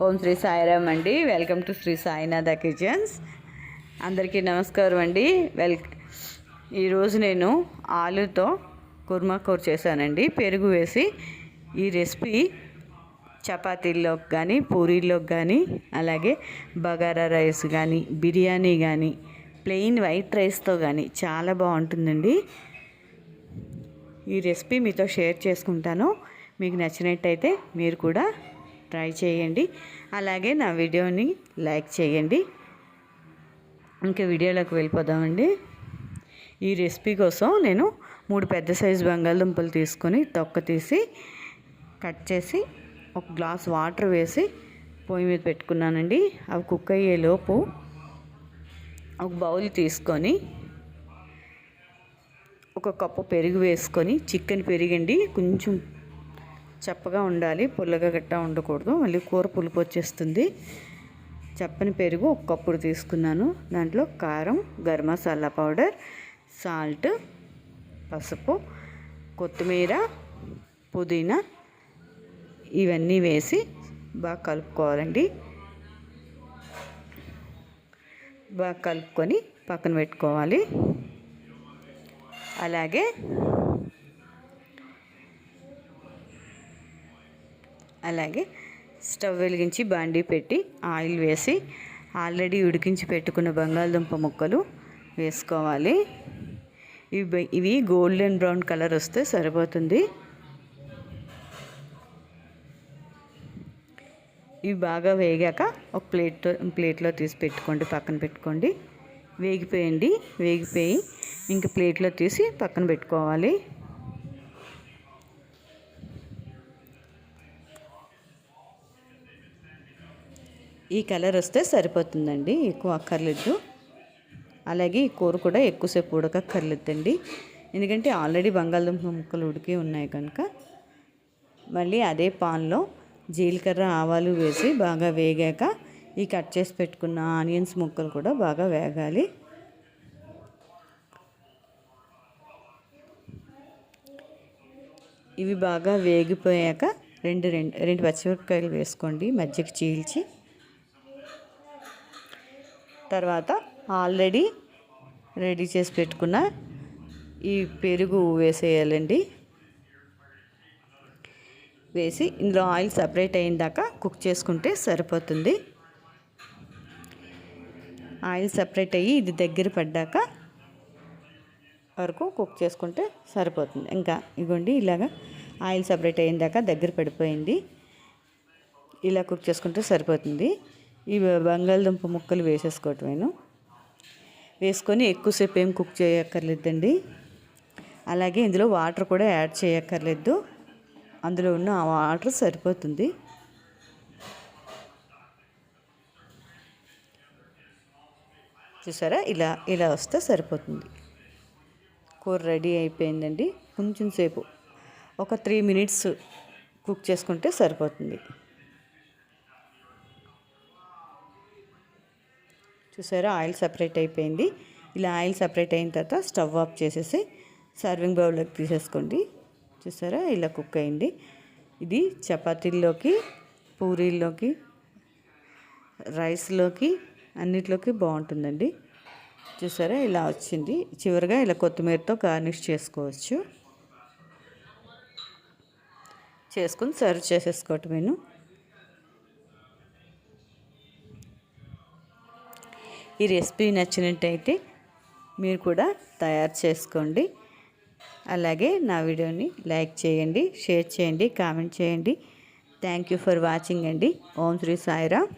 ఓం శ్రీ సాయిరామ్ అండి. Welcome to Shri Sainatha kitchens. అందరికీ నమస్కారం అండి. ఈరోజు నేను ఆలుతో కుర్మా కూర చేశానండి, పెరుగు వేసి. ఈ రెసిపీ చపాతీల్లోకి కానీ, పూరీల్లోకి కానీ, అలాగే బగారా రైస్ కానీ, బిర్యానీ కానీ, ప్లెయిన్ వైట్ రైస్తో కానీ చాలా బాగుంటుందండి. ఈ రెసిపీ మీతో షేర్ చేసుకుంటాను. మీకు నచ్చినట్టయితే మీరు కూడా ట్రై చేయండి. అలాగే నా వీడియోని లైక్ చేయండి. ఇంకా వీడియోలోకి వెళ్ళిపోదామండి. ఈ రెసిపీ కోసం నేను 3 పెద్ద సైజు బంగాళదుంపలు తీసుకొని తొక్క తీసి కట్ చేసి ఒక గ్లాస్ వాటర్ వేసి పొయ్యి మీద పెట్టుకున్నానండి. అవి కుక్ అయ్యేలోపు ఒక బౌల్ తీసుకొని ఒక కప్పు పెరుగు వేసుకొని, చికెన్ పెరిగండి, కొంచెం చప్పగా ఉండాలి, పుల్లగా గట్టా ఉండకూడదు, మళ్ళీ కూర పులుపు వచ్చేస్తుంది. చప్పని పెరుగు ఒక కప్పుడు తీసుకున్నాను. దాంట్లో కారం, గరం మసాలా పౌడర్, సాల్ట్, పసుపు, కొత్తిమీర, పుదీనా ఇవన్నీ వేసి బాగా కలుపుకోవాలండి. బాగా కలుపుకొని పక్కన పెట్టుకోవాలి. అలాగే స్టవ్ వెలిగించి బాండీ పెట్టి ఆయిల్ వేసి ఆల్రెడీ ఉడికించి పెట్టుకున్న బంగాళదుంప ముక్కలు వేసుకోవాలి. ఇవి గోల్డెన్ బ్రౌన్ కలర్ వస్తే సరిపోతుంది. ఇవి బాగా వేగాక ఒక ప్లేట్లో తీసి పెట్టుకోండి, పక్కన పెట్టుకోండి. వేగిపోయి ఇంక ప్లేట్లో తీసి పక్కన పెట్టుకోవాలి. ఈ కలర్ వస్తే సరిపోతుందండి, ఎక్కువ అక్కర్లేదు. అలాగే ఈ కూర కూడా ఎక్కువసేపు ఉడకక్కర్లేదండి, ఎందుకంటే ఆల్రెడీ బంగాళదుంప ముక్కలు ఉడికి ఉన్నాయి కనుక. మళ్ళీ అదే పాన్లో జీలకర్ర, ఆవాలు వేసి బాగా వేగాక ఈ కట్ చేసి పెట్టుకున్న ఆనియన్స్ ముక్కలు కూడా బాగా వేగాలి. ఇవి బాగా వేగిపోయాక రెండు పచ్చిమిరపకాయలు వేసుకోండి, మధ్యకి చీల్చి. తర్వాత ఆల్రెడీ రెడీ చేసి పెట్టుకున్న ఈ పెరుగు వేసేయాలండి. వేసి ఇందులో ఆయిల్ సపరేట్ అయిన దాకా కుక్ చేసుకుంటే సరిపోతుంది. ఆయిల్ సపరేట్ అయ్యి ఇది దగ్గర పడ్డాక వరకు కుక్ చేసుకుంటే సరిపోతుంది. ఇంకా ఇగోండి, ఇలాగా ఆయిల్ సపరేట్ అయిన దాకా దగ్గర పడిపోయింది. ఇలా కుక్ చేసుకుంటే సరిపోతుంది. ఈ బంగాళదుంప ముక్కలు వేసేసుకోవటమేను. వేసుకొని ఎక్కువసేపు ఏం కుక్ చేయక్కర్లేదండి. అలాగే ఇందులో వాటర్ కూడా యాడ్ చేయక్కర్లేదు, అందులో ఉన్న ఆ వాటర్ సరిపోతుంది. చూసారా, ఇలా వస్తే సరిపోతుంది. కూర రెడీ అయిపోయిందండి. కొంచెం సేపు ఒక 3 మినిట్స్ కుక్ చేసుకుంటే సరిపోతుంది. చూసారా, ఆయిల్ సపరేట్ అయిపోయింది. ఇలా ఆయిల్ సపరేట్ అయిన తర్వాత స్టవ్ ఆఫ్ చేసేసి సర్వింగ్ బౌల్లోకి తీసేసుకోండి. చూసారా, ఇలా కుక్ అయింది. ఇది చపాతీల్లోకి, పూరీల్లోకి, రైస్లోకి అన్నిట్లోకి బాగుంటుందండి. చూసారా, ఇలా వచ్చింది. చివరిగా ఇలా కొత్తిమీరతో గార్నిష్ చేసుకోవచ్చు. చేసుకుని సర్వ్ చేసేసుకోవటమేను. ఈ రెసిపీ నచ్చినట్టయితే మీరు కూడా తయారు చేసుకోండి. అలాగే నా వీడియోని లైక్ చేయండి, షేర్ చేయండి, కామెంట్ చేయండి. థ్యాంక్ యూ ఫర్ వాచింగ్ అండి. ఓం శ్రీ సాయిరామ్.